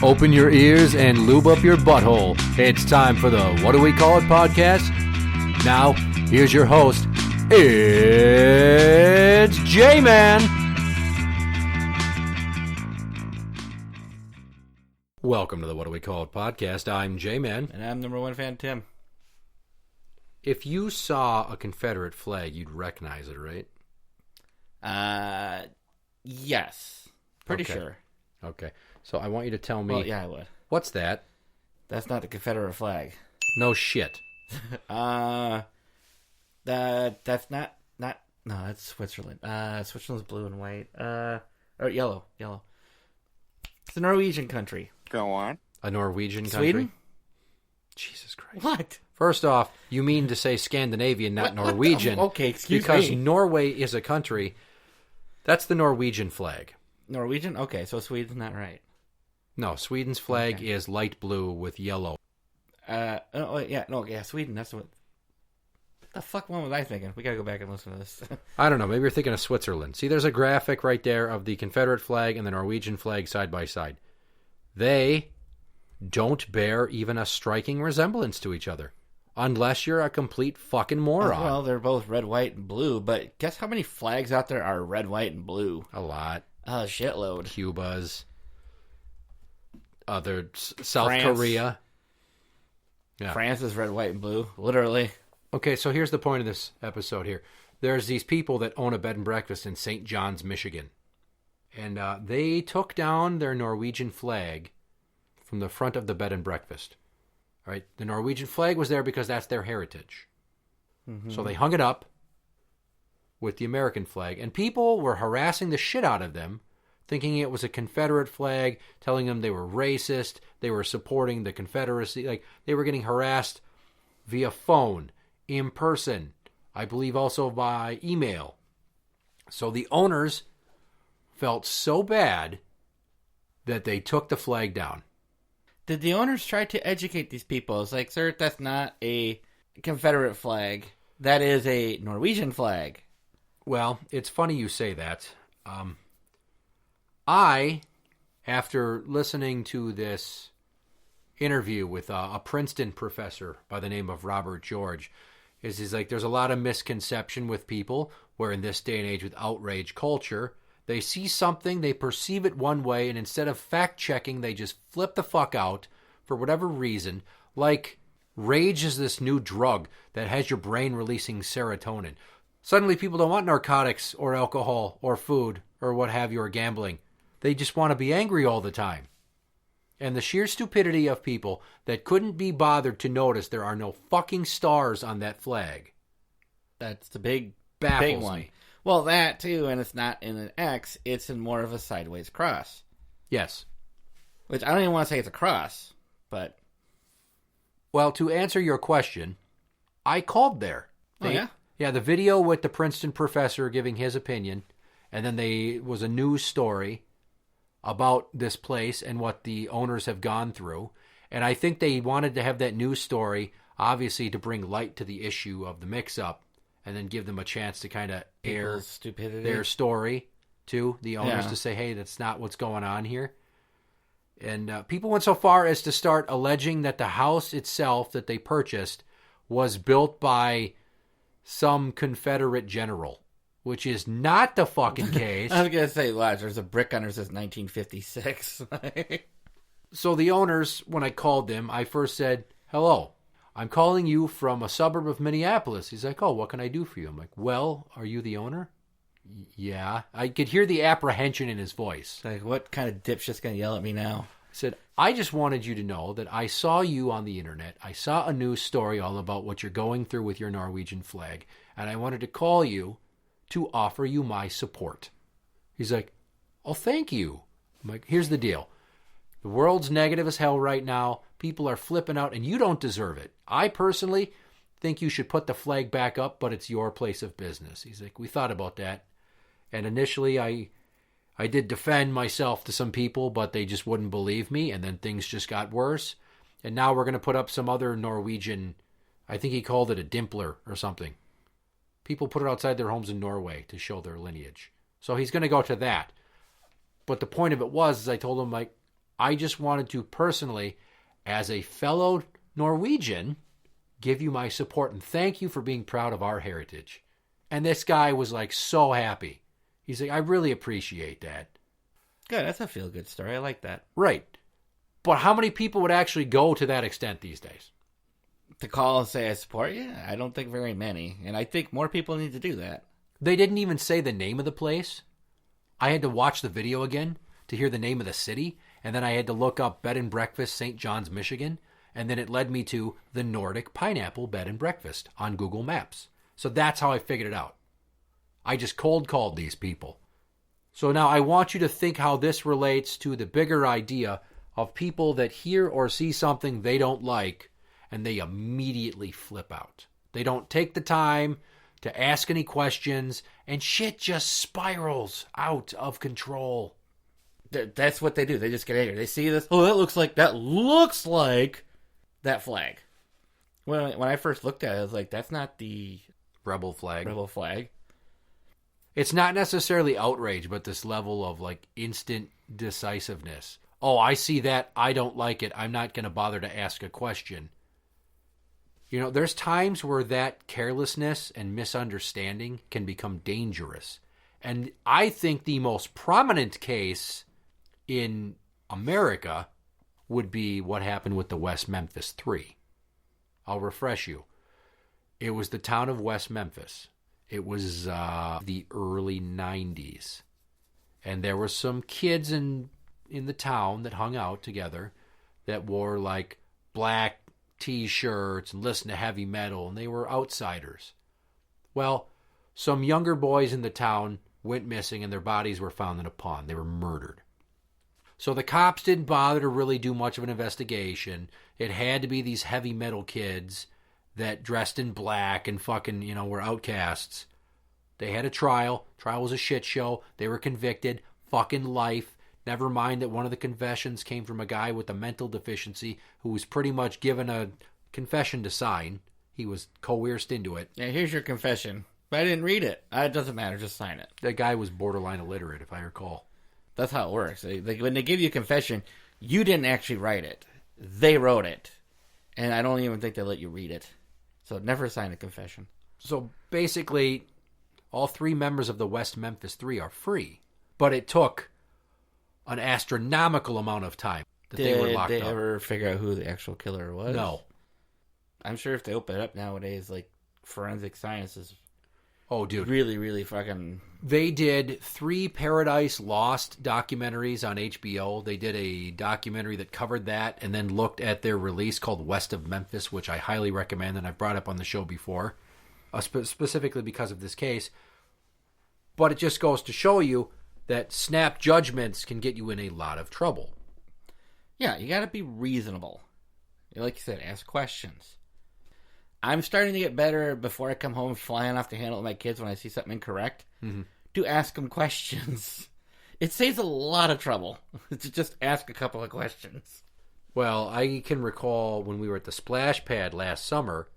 Open your ears and lube up your butthole. It's time for the What Do We Call It podcast. Now, here's your host. It's J-Man. Welcome to the What Do We Call It podcast. I'm J-Man. And I'm number one fan, Tim. If you saw a Confederate flag, you'd recognize it, right? Yes. Pretty Okay. sure. Okay. So I want you to tell me. Well, yeah, I would. What's that? That's not the Confederate flag. No shit. That's not, no, that's Switzerland. Switzerland's blue and white. Or yellow. It's a Norwegian country. Go on. A Norwegian country? Sweden? Jesus Christ. What? First off, you mean to say Scandinavian, not Norwegian. Okay, excuse because me. Norway is a country. That's the Norwegian flag. Norwegian? Okay, so Sweden's not right. No, Sweden's flag is light blue with yellow. Sweden, that's what the fuck one was I thinking? We gotta go back and listen to this. I don't know, maybe you're thinking of Switzerland. See, there's a graphic right there of the Confederate flag and the Norwegian flag side by side. They don't bear even a striking resemblance to each other. Unless you're a complete fucking moron. Well, they're both red, white, and blue, but guess how many flags out there are red, white, and blue? A lot. A shitload. Cuba's. South France. Korea. Yeah. France is red, white, and blue. Literally. Okay, so here's the point of this episode here. There's these people that own a bed and breakfast in St. John's, Michigan. And they took down their Norwegian flag from the front of the bed and breakfast. All right, the Norwegian flag was there because that's their heritage. Mm-hmm. So they hung it up with the American flag. And people were harassing the shit out of them, thinking it was a Confederate flag, telling them they were racist, they were supporting the Confederacy. Like, they were getting harassed via phone, in person, I believe also by email. So the owners felt so bad that they took the flag down. Did the owners try to educate these people? It's like, sir, that's not a Confederate flag. That is a Norwegian flag. Well, it's funny you say that. I, after listening to this interview with a Princeton professor by the name of Robert George, is like there's a lot of misconception with people where in this day and age with outrage culture, they see something, they perceive it one way, and instead of fact-checking, they just flip the fuck out for whatever reason. Like, rage is this new drug that has your brain releasing serotonin. Suddenly people don't want narcotics or alcohol or food or what have you or gambling. They just want to be angry all the time. And the sheer stupidity of people that couldn't be bothered to notice there are no fucking stars on that flag. That's the big Baffles one. me. Well, that too, and it's not in an X, it's in more of a sideways cross. Yes. Which I don't even want to say it's a cross, but... Well, to answer your question, I called there. Yeah? Yeah, the video with the Princeton professor giving his opinion, and then there was a news story about this place and what the owners have gone through. And I think they wanted to have that news story, obviously, to bring light to the issue of the mix-up and then give them a chance to kind of air stupidity. Their story to the owners Yeah. to say, hey, that's not what's going on here. And people went so far as to start alleging that the house itself that they purchased was built by some Confederate general, which is not the fucking case. I was going to say, Lodge, there's a brick under says 1956. So the owners, when I called them, I first said, hello, I'm calling you from a suburb of Minneapolis. He's like, oh, what can I do for you? I'm like, well, are you the owner? Yeah. I could hear the apprehension in his voice. Like, what kind of dipshit's going to yell at me now? I said, I just wanted you to know that I saw you on the internet. I saw a news story all about what you're going through with your Norwegian flag, and I wanted to call you to offer you my support. He's like, oh, thank you. I'm like, here's the deal. The world's negative as hell right now. People are flipping out, and you don't deserve it. I personally think you should put the flag back up, but it's your place of business. He's like, we thought about that. And initially, I did defend myself to some people, but they just wouldn't believe me, and then things just got worse. And now we're going to put up some other Norwegian, I think he called it a dimpler or something. People put it outside their homes in Norway to show their lineage. So he's going to go to that. But the point of it was, is I told him, like, I just wanted to personally, as a fellow Norwegian, give you my support and thank you for being proud of our heritage. And this guy was like so happy. He's like, I really appreciate that. Good, that's a feel-good story. I like that. Right. But how many people would actually go to that extent these days? To call and say I support you? I don't think very many. And I think more people need to do that. They didn't even say the name of the place. I had to watch the video again to hear the name of the city. And then I had to look up bed and breakfast St. John's, Michigan. And then it led me to the Nordic Pineapple Bed and Breakfast on Google Maps. So that's how I figured it out. I just cold called these people. So now I want you to think how this relates to the bigger idea of people that hear or see something they don't like and they immediately flip out. They don't take the time to ask any questions and shit just spirals out of control. That's what they do. They just get angry. They see this. Oh, that looks like that flag. When I first looked at it, I was like, that's not the Rebel flag. It's not necessarily outrage, but this level of like instant decisiveness. Oh, I see that. I don't like it. I'm not going to bother to ask a question. You know, there's times where that carelessness and misunderstanding can become dangerous. And I think the most prominent case in America would be what happened with the West Memphis 3. I'll refresh you. It was the town of West Memphis. It was the early 90s. And there were some kids in the town that hung out together that wore like black T-shirts and listened to heavy metal, and they were outsiders. Well, some younger boys in the town went missing and their bodies were found in a pond. They were murdered. So the cops didn't bother to really do much of an investigation. It had to be these heavy metal kids that dressed in black and fucking, were outcasts. They had a trial. Trial was a shit show. They were convicted. Fucking life. Never mind that one of the confessions came from a guy with a mental deficiency who was pretty much given a confession to sign. He was coerced into it. Yeah, here's your confession. But I didn't read it. It doesn't matter. Just sign it. That guy was borderline illiterate, if I recall. That's how it works. When they give you a confession, you didn't actually write it. They wrote it. And I don't even think they let you read it. So never sign a confession. So basically, all 3 members of the West Memphis 3 are free. But it took an astronomical amount of time that they were locked up. Did they ever figure out who the actual killer was? No. I'm sure if they open it up nowadays, like, forensic science is dude, really, really fucking... They did 3 Paradise Lost documentaries on HBO. They did a documentary that covered that and then looked at their release called West of Memphis, which I highly recommend and I've brought up on the show before, specifically because of this case. But it just goes to show you that snap judgments can get you in a lot of trouble. Yeah, you got to be reasonable. Like you said, ask questions. I'm starting to get better before I come home flying off the handle with my kids when I see something incorrect. Mm-hmm. To ask them questions. It saves a lot of trouble to just ask a couple of questions. Well, I can recall when we were at the splash pad last summer,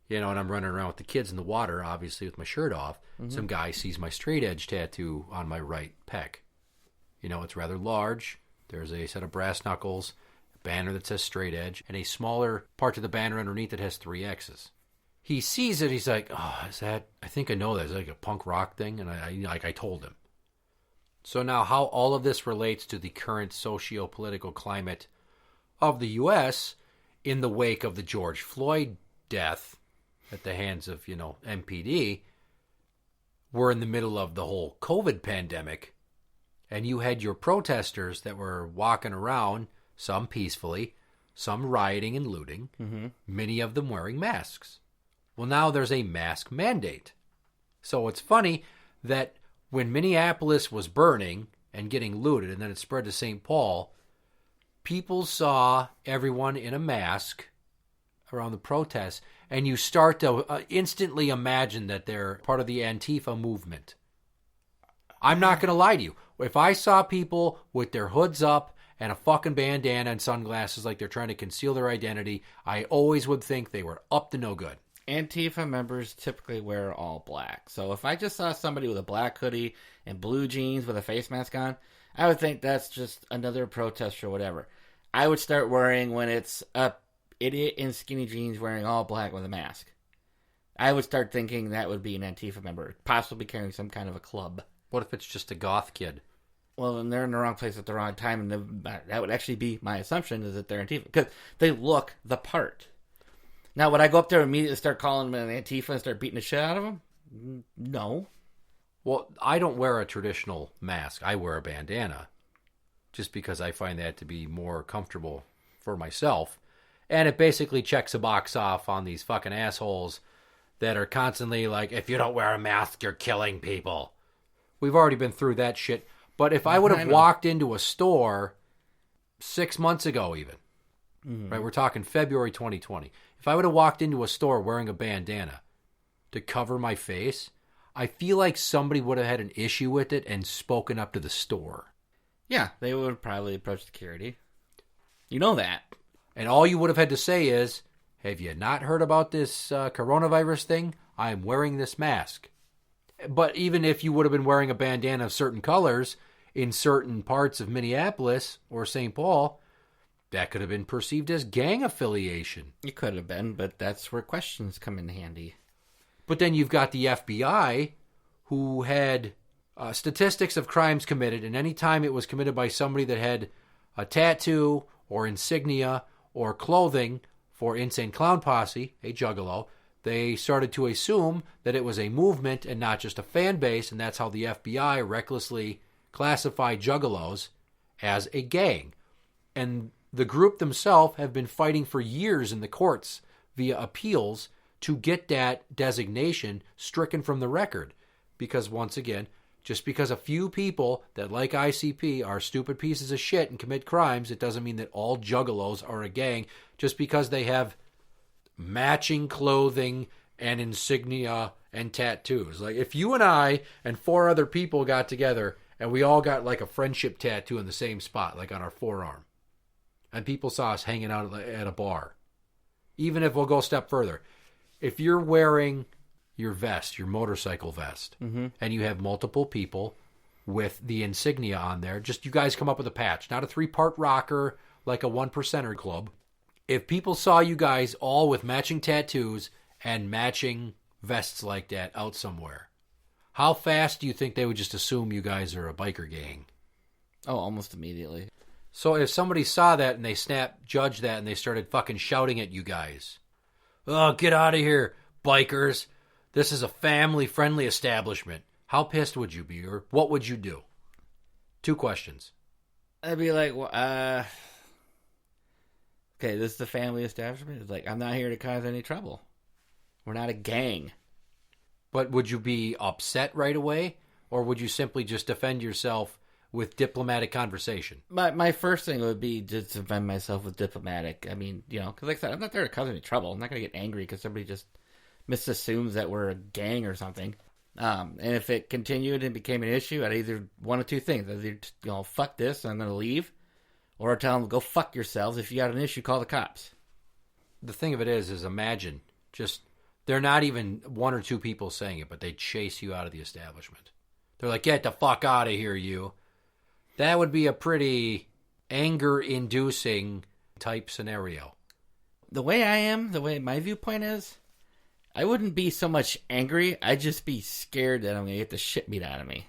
and I'm running around with the kids in the water, obviously with my shirt off. Mm-hmm. Some guy sees my straight edge tattoo on my right pec. It's rather large. There's a set of brass knuckles, a banner that says straight edge, and a smaller part of the banner underneath that has 3 X's. He sees it. He's like, "Oh, is that? I think I know that. Is that like a punk rock thing?" And I told him. So now, how all of this relates to the current socio-political climate of the U.S. in the wake of the George Floyd death at the hands of MPD. We're in the middle of the whole COVID pandemic, and you had your protesters that were walking around, some peacefully, some rioting and looting, many of them wearing masks. Well, now there's a mask mandate. So it's funny that when Minneapolis was burning and getting looted, and then it spread to St. Paul, people saw everyone in a mask around the protests, and you start to instantly imagine that they're part of the Antifa movement. I'm not going to lie to you. If I saw people with their hoods up and a fucking bandana and sunglasses like they're trying to conceal their identity, I always would think they were up to no good. Antifa members typically wear all black. So if I just saw somebody with a black hoodie and blue jeans with a face mask on, I would think that's just another protest or whatever. I would start worrying when it's a idiot in skinny jeans wearing all black with a mask. I would start thinking that would be an Antifa member, possibly carrying some kind of a club. What if it's just a goth kid? Well, then they're in the wrong place at the wrong time, and that would actually be my assumption, is that they're Antifa. Because they look the part. Now, would I go up there and immediately start calling them an Antifa and start beating the shit out of them? No. Well, I don't wear a traditional mask. I wear a bandana. Just because I find that to be more comfortable for myself. And it basically checks a box off on these fucking assholes that are constantly like, if you don't wear a mask, you're killing people. We've already been through that shit. But if I would have walked into a store 6 months ago even, right, we're talking February 2020. If I would have walked into a store wearing a bandana to cover my face, I feel like somebody would have had an issue with it and spoken up to the store. Yeah, they would probably approach security. You know that. And all you would have had to say is, have you not heard about this coronavirus thing? I'm wearing this mask. But even if you would have been wearing a bandana of certain colors in certain parts of Minneapolis or St. Paul, that could have been perceived as gang affiliation. It could have been, but that's where questions come in handy. But then you've got the FBI, who had statistics of crimes committed, and any time it was committed by somebody that had a tattoo or insignia or clothing for Insane Clown Posse, a juggalo, they started to assume that it was a movement and not just a fan base, and that's how the FBI recklessly classified juggalos as a gang. And the group themselves have been fighting for years in the courts via appeals to get that designation stricken from the record. Because once again, just because a few people that like ICP are stupid pieces of shit and commit crimes, it doesn't mean that all juggalos are a gang just because they have matching clothing and insignia and tattoos. Like if you and I and 4 other people got together and we all got like a friendship tattoo in the same spot, like on our forearm, and people saw us hanging out at a bar, even if we'll go a step further, if you're wearing your vest, your motorcycle vest, and you have multiple people with the insignia on there, just you guys come up with a patch, not a 3-part rocker like a 1%er club. If people saw you guys all with matching tattoos and matching vests like that out somewhere, how fast do you think they would just assume you guys are a biker gang? Oh, almost immediately. So if somebody saw that and they judged that and they started fucking shouting at you guys, oh, get out of here, bikers. This is a family-friendly establishment. How pissed would you be, or what would you do? 2 questions. I'd be like, well, okay, this is a family establishment. It's like, I'm not here to cause any trouble. We're not a gang. But would you be upset right away, or would you simply just defend yourself with diplomatic conversation? My first thing would be to defend myself with diplomatic. I mean, because like I said, I'm not there to cause any trouble. I'm not going to get angry because somebody just misassumes that we're a gang or something. And if it continued and became an issue, I'd either one of 2 things. I'd either, fuck this, I'm going to leave. Or tell them, go fuck yourselves. If you got an issue, call the cops. The thing of it is imagine, just, they're not even 1 or 2 people saying it, but they chase you out of the establishment. They're like, get the fuck out of here, you. That would be a pretty anger-inducing type scenario. The way I am, the way my viewpoint is, I wouldn't be so much angry. I'd just be scared that I'm going to get the shit beat out of me.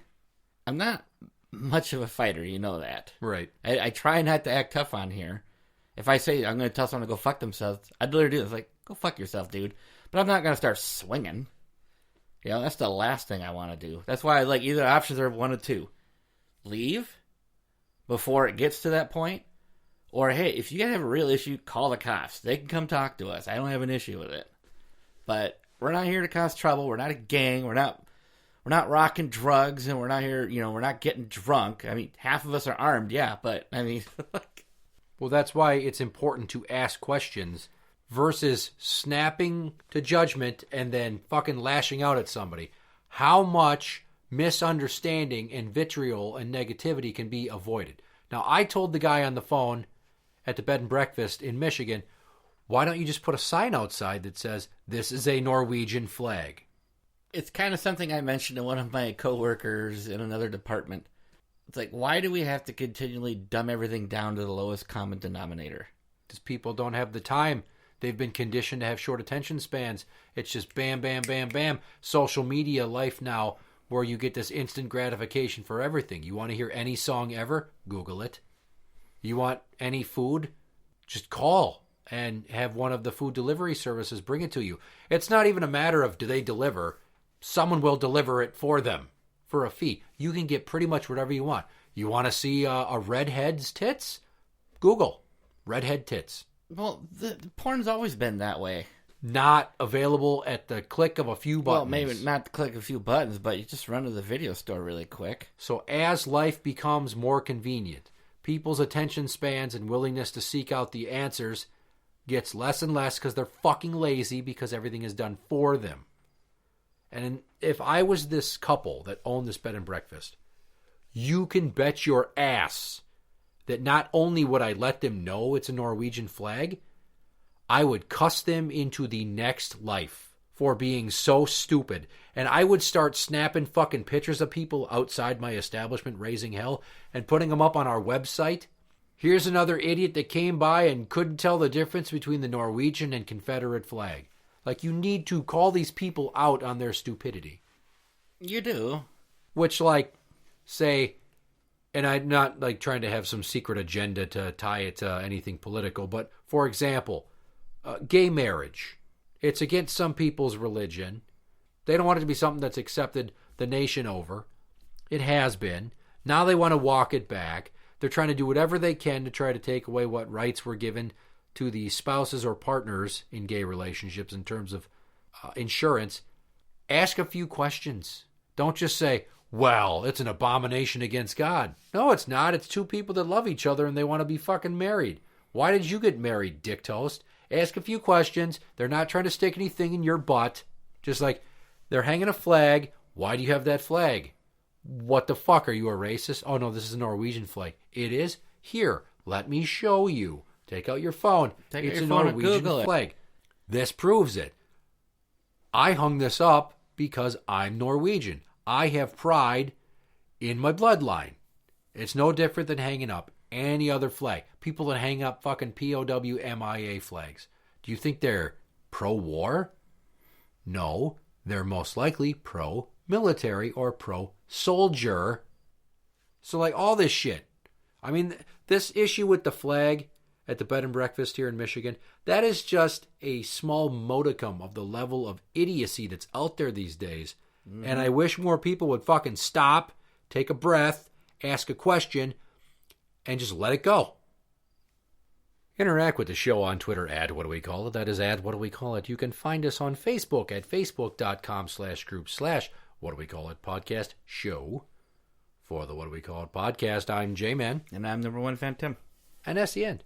I'm not much of a fighter, you know that. Right. I try not to act tough on here. If I say I'm going to tell someone to go fuck themselves, I'd literally do this. Like, go fuck yourself, dude. But I'm not going to start swinging. That's the last thing I want to do. That's why I like either options are 1 of 2. Leave before it gets to that point. Or, hey, if you guys have a real issue, call the cops. They can come talk to us. I don't have an issue with it. But we're not here to cause trouble. We're not a gang. We're not rocking drugs, and we're not here, we're not getting drunk. I mean, half of us are armed, yeah, but, I mean... Well, that's why it's important to ask questions versus snapping to judgment and then fucking lashing out at somebody. How much misunderstanding and vitriol and negativity can be avoided? Now, I told the guy on the phone at the bed and breakfast in Michigan, why don't you just put a sign outside that says, this is a Norwegian flag? It's kind of something I mentioned to one of my coworkers in another department. It's like, why do we have to continually dumb everything down to the lowest common denominator? Because people don't have the time. They've been conditioned to have short attention spans. It's just bam, bam, bam, bam. Social media life now, where you get this instant gratification for everything. You want to hear any song ever? Google it. You want any food? Just call and have one of the food delivery services bring it to you. It's not even a matter of do they deliver. Someone will deliver it for them for a fee. You can get pretty much whatever you want. You want to see a redhead's tits? Google redhead tits. Well, the porn's always been that way. Not available at the click of a few buttons. Well, maybe not click a few buttons, but you just run to the video store really quick. So as life becomes more convenient, people's attention spans and willingness to seek out the answers gets less and less because they're fucking lazy because everything is done for them. And if I was this couple that owned this bed and breakfast, you can bet your ass that not only would I let them know it's a Norwegian flag, I would cuss them into the next life for being so stupid. And I would start snapping fucking pictures of people outside my establishment raising hell and putting them up on our website. Here's another idiot that came by and couldn't tell the difference between the Norwegian and Confederate flag. Like, you need to call these people out on their stupidity. You do. Which, like, say, and I'm not, like, trying to have some secret agenda to tie it to anything political, but, for example, gay marriage. It's against some people's religion. They don't want it to be something that's accepted the nation over. It has been. Now they want to walk it back. They're trying to do whatever they can to try to take away what rights were given to the spouses or partners in gay relationships in terms of insurance. Ask a few questions. Don't just say, well, it's an abomination against God. No, it's not. It's two people that love each other and they want to be fucking married. Why did you get married, dick toast? Ask a few questions. They're not trying to stick anything in your butt. Just like, they're hanging a flag. Why do you have that flag? What the fuck? Are you a racist? Oh, no, this is a Norwegian flag. It is? Here, let me show you. Take out your phone. It's a Norwegian flag. This proves it. I hung this up because I'm Norwegian. I have pride in my bloodline. It's no different than hanging up any other flag. People that hang up fucking POW MIA flags. Do you think they're pro-war? No, they're most likely pro-military or pro-soldier. So, like, all this shit. I mean, this issue with the flag at the bed and breakfast here in Michigan, that is just a small modicum of the level of idiocy that's out there these days. Mm-hmm. And I wish more people would fucking stop, take a breath, ask a question, and just let it go. Interact with the show on Twitter at What Do We Call It? That is at What Do We Call It? You can find us on Facebook at facebook.com/group/What Do We Call It podcast show. For the What Do We Call It podcast, I'm J-Man. And I'm number one fan Tim. And that's the end.